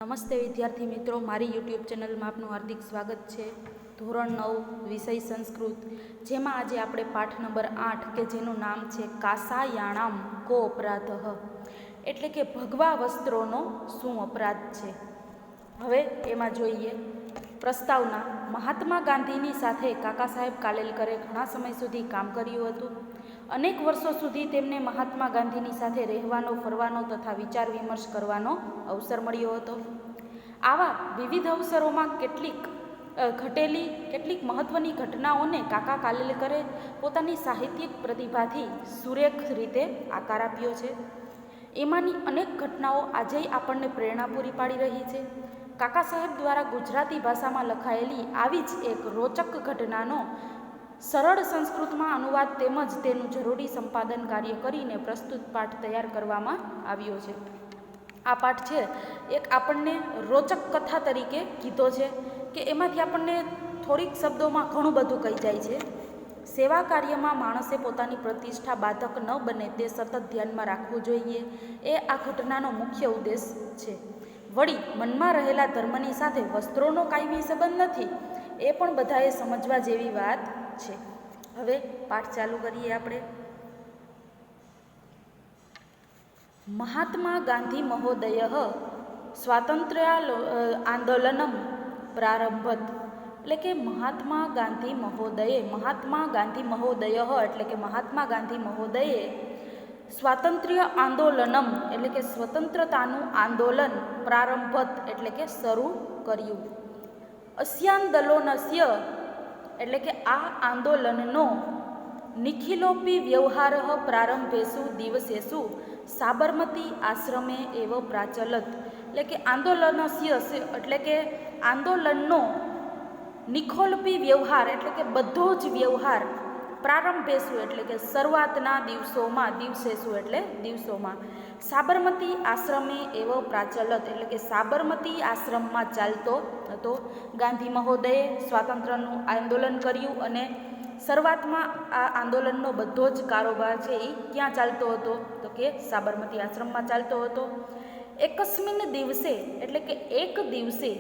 નમસ્તે વિદ્યાર્થી મિત્રો, મારી યુટ્યુબ ચેનલમાં આપનું હાર્દિક સ્વાગત છે. ધોરણ 9 વિષય સંસ્કૃત, જેમાં આજે આપણે પાઠ નંબર 8 કે જેનું નામ છે કાસાયાણામ કો અપરાધઃ, એટલે કે ભગવા વસ્ત્રોનો શું અપરાધ છે. હવે એમાં જોઈએ પ્રસ્તાવના. મહાત્મા ગાંધીની સાથે કાકા સાહેબ કાલેલકરે ઘણા સમય સુધી કામ કર્યું હતું. અનેક વર્ષો સુધી તેમને મહાત્મા ગાંધીની સાથે રહેવાનો, ફરવાનો તથા વિચાર વિમર્શ કરવાનો અવસર મળ્યો હતો. આવા વિવિધ અવસરોમાં કેટલીક મહત્ત્વની ઘટનાઓને કાકા કાલેલકરે પોતાની સાહિત્યિક પ્રતિભાથી સુરેખ રીતે આકાર આપ્યો છે. એમાંની અનેક ઘટનાઓ આજે આપણને પ્રેરણા પૂરી પાડી રહી છે. કાકા સાહેબ દ્વારા ગુજરાતી ભાષામાં લખાયેલી આવી જ એક રોચક ઘટનાનો સરળ સંસ્કૃતમાં અનુવાદ તેમજ તેનું જરૂરી સંપાદન કાર્ય કરીને પ્રસ્તુત પાઠ તૈયાર કરવામાં આવ્યો છે. આ પાઠ છે એક આપણને રોચક કથા તરીકે કીધો છે કે એમાંથી આપણને થોડીક શબ્દોમાં ઘણું બધું કહી જાય છે. સેવા કાર્યમાં માણસે પોતાની પ્રતિષ્ઠા બાધક ન બને તે સતત ધ્યાનમાં રાખવું જોઈએ, એ આ ઘટનાનો મુખ્ય ઉદ્દેશ છે. વળી મનમાં રહેલા ધર્મની સાથે વસ્ત્રોનો કાયમી સંબંધ નથી, એ પણ બધાએ સમજવા જેવી વાત છે. હવે પાઠ ચાલુ કરીએ આપણે. મહાત્મા ગાંધી મહોદય સ્વાતંત્ર્ય આંદોલનમ પ્રારંભત, એટલે કે મહાત્મા ગાંધી મહોદય એટલે કે મહાત્મા ગાંધી મહોદયે સ્વાતંત્ર્ય આંદોલનમ એટલે કે સ્વતંત્રતાનું આંદોલન પ્રારંભત એટલે કે શરૂ કર્યું. અસ્યાંદોલનસ્ય એટલે કે આ આંદોલનનો નિખિલોપી વ્યવહાર પ્રારંભેષુ દિવસેષુ સાબરમતી આશ્રમે એવ પ્રાચલત, એટલે કે આંદોલનસ્ય એટલે કે આંદોલનનો નિખોલપી વ્યવહાર એટલે કે બધો જ વ્યવહાર પ્રારંભેષુ એટલે કે શરૂઆતના દિવસોમાં, દિવસેષુ એટલે દિવસોમાં, સાબરમતી આશ્રમે એવ પ્રાચલત એટલે કે સાબરમતી આશ્રમમાં ચાલતો હતો. ગાંધી મહોદયે સ્વાતંત્ર્યનું આંદોલન કર્યું અને શરૂઆતમાં આ આંદોલનનો બધો જ કારોબાર છે એ ક્યાં ચાલતો હતો તો કે સાબરમતી આશ્રમમાં ચાલતો હતો. એકસ્મિન દિવસે એટલે કે એક દિવસે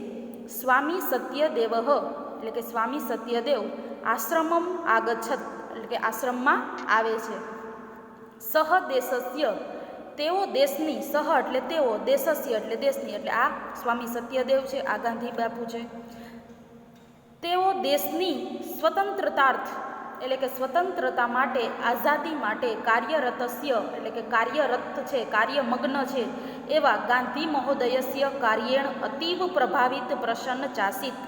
સ્વામી સત્યદેવ એટલે કે સ્વામી સત્યદેવ આશ્રમમ આગચ્છત એટલે કે આશ્રમમાં આવે છે. સહ દેશસ્ય તેઓ દેશની, સહ એટલે તેઓ, દેશસ્ય એટલે દેશની, એટલે આ સ્વામી સત્યદેવ છે, આ ગાંધી બાપુ છે. તેઓ દેશની સ્વતંત્રતાર્થ એટલે કે સ્વતંત્રતા માટે, આઝાદી માટે કાર્યરતસ્ય એટલે કે કાર્યરત છે, કાર્યમગ્ન છે એવા ગાંધી મહોદયસ્ય કાર્યેણ અતીવ પ્રભાવિત પ્રસન્ન ચાસિત,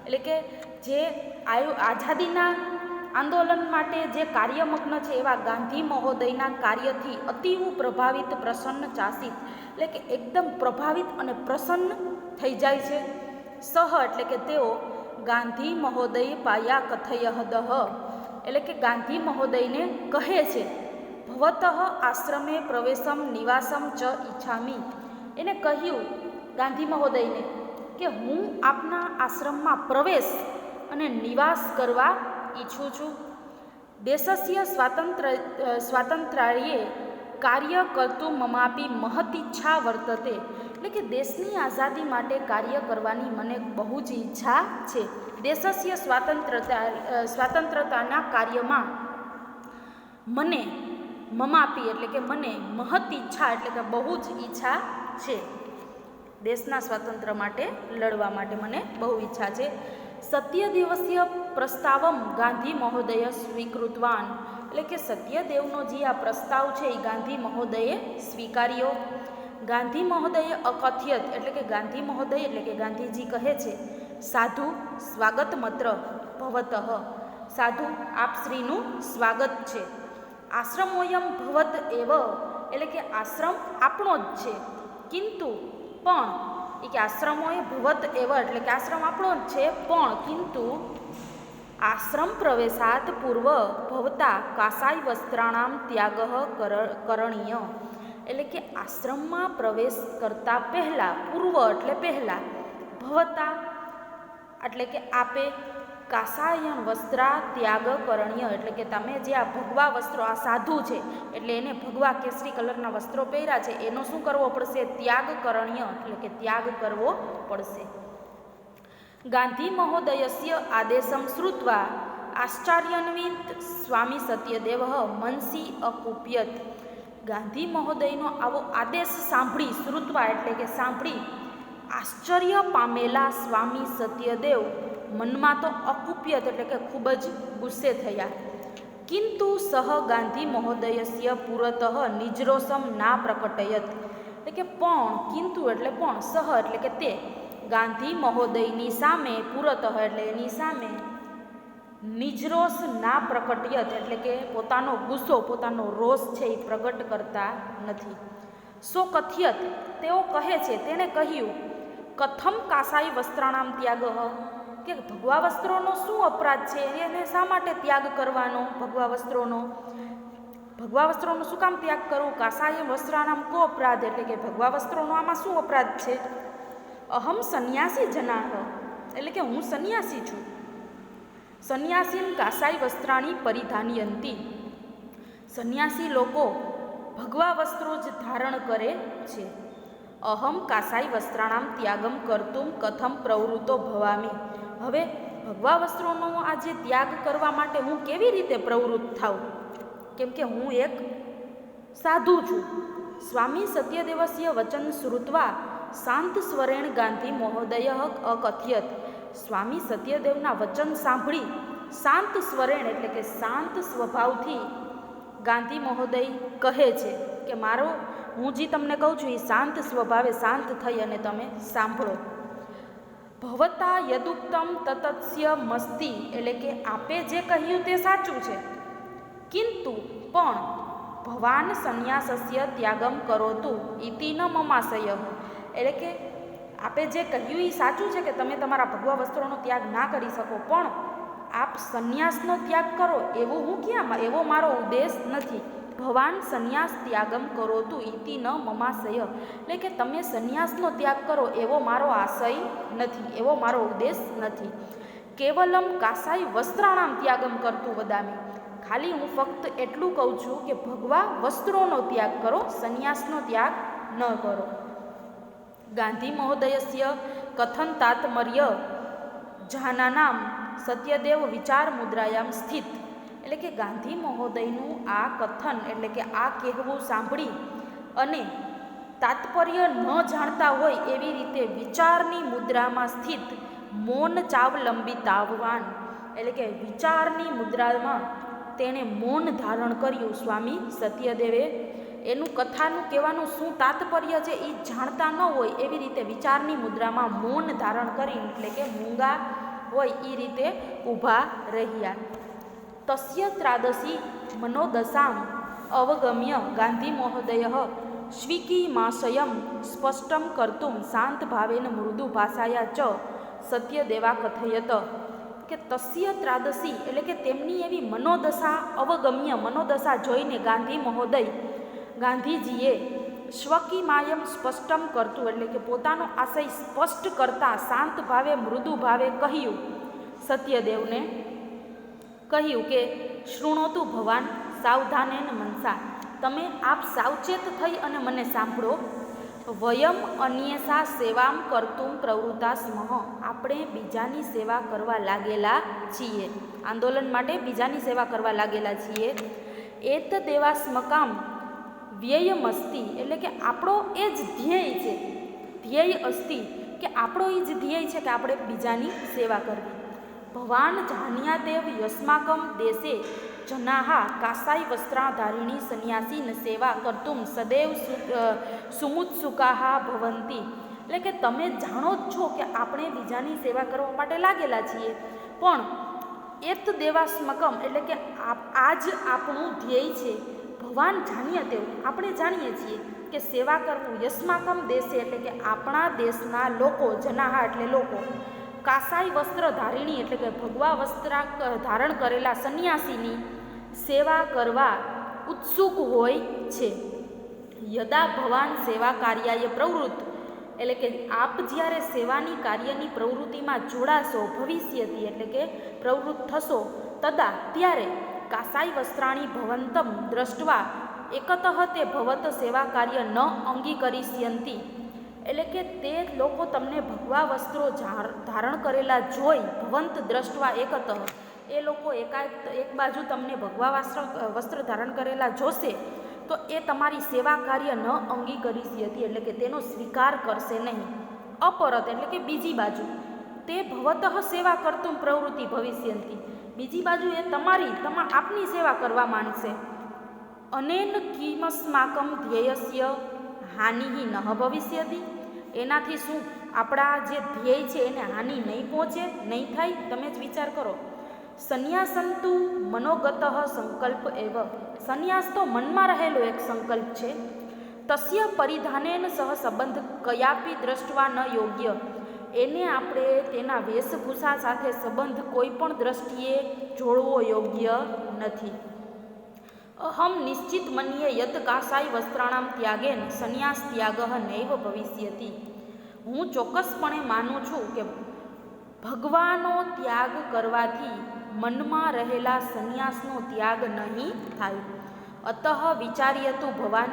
એટલે કે જે આઝાદીના આંદોલન માટે જે કાર્યમગ્ન છે એવા ગાંધી મહોદયના કાર્યથી અતીવ પ્રભાવિત પ્રસન્ન ચાસિત એટલે કે એકદમ પ્રભાવિત અને પ્રસન્ન થઈ જાય છે. સહ એટલે કે તેઓ ગાંધી મહોદય પાયા કથયહદઃ એટલે કે ગાંધી મહોદયને કહે છે ભવતઃ આશ્રમે પ્રવેશમ નિવાસમ ચ ઈચ્છામી, એને કહ્યું ગાંધી મહોદયને કે હું આપના આશ્રમમાં પ્રવેશ અને નિવાસ કરવા ઈચ્છું છું. દેશસ્ય સ્વાતંત્ર્યે કાર્ય કરતું મમાપી મહતીચ્છા વર્તતે, એટલે કે દેશની આઝાદી માટે કાર્ય કરવાની મને બહુ જ ઈચ્છા છે. દેશસ્ય સ્વાતંત્રતાના કાર્યમાં મને મમાપી એટલે કે મને મહત ઈચ્છા એટલે કે બહુ જ ઈચ્છા છે. દેશના સ્વાતંત્ર્ય માટે લડવા માટે મને બહુ ઈચ્છા છે. સત્યદેવસ્ય પ્રસ્તાવમ ગાંધી મહોદય સ્વીકૃતવાન, એટલે કે સત્યદેવનો જે આ પ્રસ્તાવ છે એ ગાંધી મહોદયે સ્વીકાર્યો. ગાંધી મહોદયે અકથ્યત એટલે કે ગાંધી મહોદય એટલે કે ગાંધીજી કહે છે સાધુ સ્વાગત મત્ર ભવતઃ, સાધુ આપ શ્રીનું સ્વાગત છે. આશ્રમોયમ ભવત એવ એટલે કે આશ્રમ આપણો જ છે. કિંતુ પણ એ કે આશ્રમોય ભવત એવ એટલે કે આશ્રમ આપણો જ છે, પણ કિંતુ આશ્રમ પ્રવેશાત પૂર્વ ભવતા કાસાય વસ્ત્રાણામ ત્યાગ કરણીય, એટલે કે આશ્રમમાં પ્રવેશ કરતા પહેલાં, પૂર્વ એટલે પહેલાં, ભવતા એટલે કે આપે, કાસાયણ વસ્ત્રા ત્યાગ કરણ્ય, એટલે કે તમે જે આ ભગવા વસ્ત્રો, આ સાધુ છે એટલે એને ભગવા કેસરી કલરના વસ્ત્રો પહેર્યા છે, એનો શું કરવો પડશે? ત્યાગ કરણ્ય, એટલે કે ત્યાગ કરવો પડશે. ગાંધી મહોદયસ્ય આદેશમ શ્રુત્વા આશ્ચર્યાન્વિત સ્વામી સત્યદેવ મનસી અકુપ્યત. ગાંધી મહોદયનો આવો આદેશ સાંભળી, શ્રુત્વા એટલે કે સાંભળી, આશ્ચર્ય પામેલા સ્વામી સત્યદેવ મનમાં તો અકુપ્યત એટલે કે ખૂબ જ ગુસ્સે થયા. કિંતુ સહ ગાંધી મહોદયસ્ય પુરતઃ નિજરોષમ ના પ્રકટયત, એટલે કે પણ, કિંતુ એટલે પણ, સહ એટલે કે તે, ગાંધી મહોદયની સામે, પુરતઃ એટલે એની સામે, નિજરોષ ના પ્રકટયત એટલે કે પોતાનો ગુસ્સો, પોતાનો રોષ છે એ પ્રગટ કરતા નથી. સો કથ્યત, તેઓ કહે છે, તેણે કહ્યું, કથમ કાસાઈ વસ્ત્રાણામ ત્યાગ, કે ભગવા વસ્ત્રોનો શું અપરાધ છે, એને શા માટે ત્યાગ કરવાનો? ભગવા વસ્ત્રોનો શું કામ ત્યાગ કરવું? કાસાય વસ્ત્રાણામ કો અપરાધ, એટલે કે ભગવા વસ્ત્રોનો આમાં શું અપરાધ છે? અહમ સંન્યાસી જનાહ, એટલે કે હું સંન્યાસી છું. સંન્યાસીન કાસાઈ વસ્ત્રાણી પરિધાનયંતી, સંન્યાસી લોકો ભગવા વસ્ત્રો જ ધારણ કરે છે. અહમ કાસાઈ વસ્ત્રાણામ ત્યાગમ કર્તુમ કથમ પ્રવૃત્તો ભવામી, હવે ભગવા વસ્ત્રોનો આ જે ત્યાગ કરવા માટે હું કેવી રીતે પ્રવૃત્ત થાઉં, કેમ કે હું એક સાધુ છું. સ્વામી સત્યદેવસ્ય વચન શ્રુત્વા શાંત સ્વરેણ ગાંધી મહોદય અકથ્યત, સ્વામી સત્યદેવના વચન સાંભળી શાંત સ્વરેણ એટલે કે શાંત સ્વભાવથી ગાંધી મહોદય કહે છે કે હું જે તમને કહું છું એ શાંત સ્વભાવે શાંત થઈ અને તમે સાંભળો. ભવતા યદુક્તમ તતસ્ય મસ્તી, એટલે કે આપે જે કહ્યું તે સાચું છે. કિંતુ પણ ભવાન સંન્યાસસ્ય ત્યાગમ કરોતુ ઇતિ ન મમાશય, એટલે કે આપે જે કહ્યું એ સાચું છે કે તમે તમારા ભગવા વસ્ત્રોનો ત્યાગ ના કરી શકો, પણ આપ સંન્યાસનો ત્યાગ કરો એવો મારો ઉદ્દેશ નથી. ભવાન સંન્યાસ ત્યાગમ કરોતુ ઇતિ ન મમાશય, એટલે કે તમે સંન્યાસનો ત્યાગ કરો એવો મારો આશય નથી, એવો મારો ઉદ્દેશ નથી. કેવલમ કાસાઈ વસ્ત્રાણામ ત્યાગમ કરતું વદામી, ખાલી હું ફક્ત એટલું કહું છું કે ભગવા વસ્ત્રોનો ત્યાગ કરો, સંન્યાસનો ત્યાગ ન કરો. ગાંધી મહોદયસ્ય કથન તાત્મર્ય જાનાનામ સત્યદેવ વિચાર મુદ્રાયામ સ્થિત, એટલે કે ગાંધી મહોદયનું આ કથન એટલે કે આ કહેવું સાંભળી અને તાત્પર્ય ન જાણતા હોય એવી રીતે વિચારની મુદ્રામાં સ્થિત મૌન ચાવલંબિતાવવાન, એટલે કે વિચારની મુદ્રામાં તેણે મૌન ધારણ કર્યું. સ્વામી સત્યદેવે એનું કથાનું કહેવાનું શું તાત્પર્ય છે એ જાણતા ન હોય એવી રીતે વિચારની મુદ્રામાં મૌન ધારણ કરી, એટલે કે મૂંગા હોય એ રીતે ઊભા રહ્યા. તસ્ય ત્રાદશી મનોદશામ અવગમ્ય ગાંધી મહોદય સ્વીકીમાશયમ સ્પષ્ટમ કર્તુમ શાંત ભાવેન મૃદુ ભાષાયા ચ સત્યદેવા કથયત, કે તસ્ય ત્રાદશી એટલે કે તેમની એવી મનોદશા અવગમ્ય, મનોદશા જોઈને ગાંધીજીએ સ્વકીમાયમ સ્પષ્ટમ કરતું એટલે કે પોતાનો આશય સ્પષ્ટ કરતા શાંત ભાવે મૃદુ ભાવે કહ્યું, સત્યદેવને કહ્યું કે શૃણોતુ ભવાન સાવધાનેન મનસા, તમે આપ સાવચેત થઈ અને મને સાંભળો. વયમ અન્યેષા સેવામ કર્તુમ પ્રવૃત્તા સ્મઃ, આપણે બીજાની સેવા કરવા લાગેલા છીએ, આંદોલન માટે બીજાની સેવા કરવા લાગેલા છીએ. એત દેવાસ્મકામ વ્યયમસ્તિ, એટલે કે આપણો એ જ ધ્યેય છે, ધ્યેય અસ્તિ, કે આપણો એ જ ધ્યેય છે કે આપણે બીજાની સેવા કરવી. ભવાન જાન્યાદેવ યસ્માકમ દેશે જનાહા કાસાઈ વસ્ત્રાધારિણી સંન્યાસીન સેવા કર્તુમ સદૈવ સુમુત્સુકાહા ભવંતી, એટલે કે તમે જાણો જ છો કે આપણે બીજાની સેવા કરવા માટે લાગેલા છીએ, પણ એત દેવાસ્મકમ એટલે કે આ જ આપણું ધ્યેય છે. ભવાન જાન્યદેવ આપણે જાણીએ છીએ કે સેવા કરવું, યસ્માકમ દેશે એટલે કે આપણા દેશના લોકો, જનાહા એટલે લોકો, કાસાઈ વસ્ત્ર ધારિણી એટલે કે ભગવા વસ્ત્ર ધારણ કરેલા સંન્યાસીની સેવા કરવા ઉત્સુક હોય છે. યદા ભવાન સેવા કાર્યાય પ્રવૃત્ત, એટલે કે આપ જ્યારે સેવાની કાર્યની પ્રવૃત્તિમાં જોડાશો, ભવિષ્યથી એટલે કે પ્રવૃત્ત થશો, તદા ત્યારે કાસાઈ વસ્ત્રાણી ભવંતમ દ્રષ્ટવા એકતઃ તે ભવત સેવા કાર્ય ન અંગીકરિષ્યંતિ, એટલે કે તે લોકો તમને ભગવા વસ્ત્રો ધારણ કરેલા જોઈ, ભવંત દ્રષ્ટવા એકતઃ, એ લોકો એક બાજુ તમને ભગવા વસ્ત્ર ધારણ કરેલા જોશે તો એ તમારી સેવા કાર્ય ન અંગીકરિષ્યતિ, એટલે કે તેનો સ્વીકાર કરશે નહીં. અપરત એટલે કે બીજી બાજુ, તે ભવતઃ સેવા કરતું પ્રવૃત્તિ ભવિષ્યંતિ, બીજી બાજુ એ આપની સેવા કરવા માંડશે. અનેન કિમસ્માકમ ધ્યેયસ્ય હાનિ ન ભવિષ્યતિ, એનાથી શું આપણા જે ધ્યેય છે એને હાનિ નહીં પહોંચે, નહીં થાય. તમે જ વિચાર કરો. સંન્યાસંતુ મનોગત સંકલ્પ એવ, સંન્યાસ તો મનમાં રહેલો એક સંકલ્પ છે. તસ્ય પરિધાનેન સહ સંબંધ કયાપી દ્રષ્ટવા ન યોગ્ય, એને આપણે તેના વેશભૂષા સાથે સંબંધ કોઈ પણ દ્રષ્ટિએ જોડવો યોગ્ય નથી. અહમ નિશ્ચિત મન્યે યત કાસાઈ વસ્ત્રાણામ ત્યાગેન સંન્યાસ ત્યાગ નૈવ ભવિષ્યતિ, હું ચોક્કસપણે માનું છું કે ભગવાનો ત્યાગ કરવાથી મનમાં રહેલા સંન્યાસનો ત્યાગ નહીં થાય. અતઃ વિચાર્યતુ ભવાન,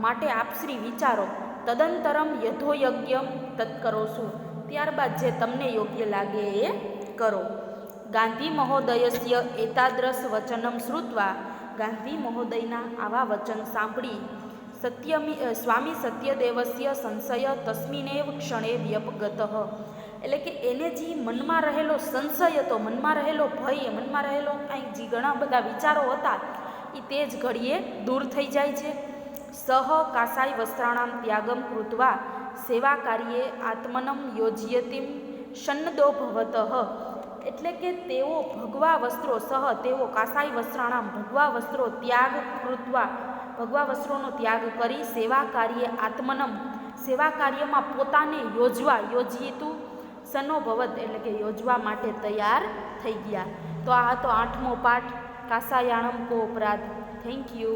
માટે આપ શ્રી વિચારો. તદંતરમ યથોયજ્ઞમ તત્કરોશું, ત્યારબાદ જે તમને યોગ્ય લાગે એ કરો. ગાંધી મહોદયસ્ય એતાદ્રશ વચનમ શ્રુત્વા, ગાંધી મહોદયના આવા વચન સાંભળી સ્વામી સત્યદેવસ્ય સંશય તસ્મિનેવ ક્ષણે વ્યપગતઃ, એટલે કે એને જે મનમાં રહેલો સંશય હતો, મનમાં રહેલો ભય, મનમાં રહેલો કંઈક જે ઘણા બધા વિચારો હતા એ તે જ ઘડીએ દૂર થઈ જાય છે. સહ કાસાઈ વસ્ત્રાણામ ત્યાગમ કૃત્વા સેવા કાર્યે આત્મનમ યોજયતિમ સન્નદો ભવતઃ, એટલે કે તેઓ ભગવા વસ્ત્રો સહ, તેઓ કાસાઈ વસ્ત્રાણામ ભગવા વસ્ત્રો ત્યાગ કૃત્વા, ભગવા વસ્ત્રોનો ત્યાગ કરી સેવા કાર્યે આત્મનમ, સેવા કાર્યમાં પોતાને યોજિતું સનો ભવત, એટલે કે યોજવા માટે તૈયાર થઈ ગયા. તો આ હતો 8મો પાઠ કાસાયાણમ કો અપરાધ. Thank you.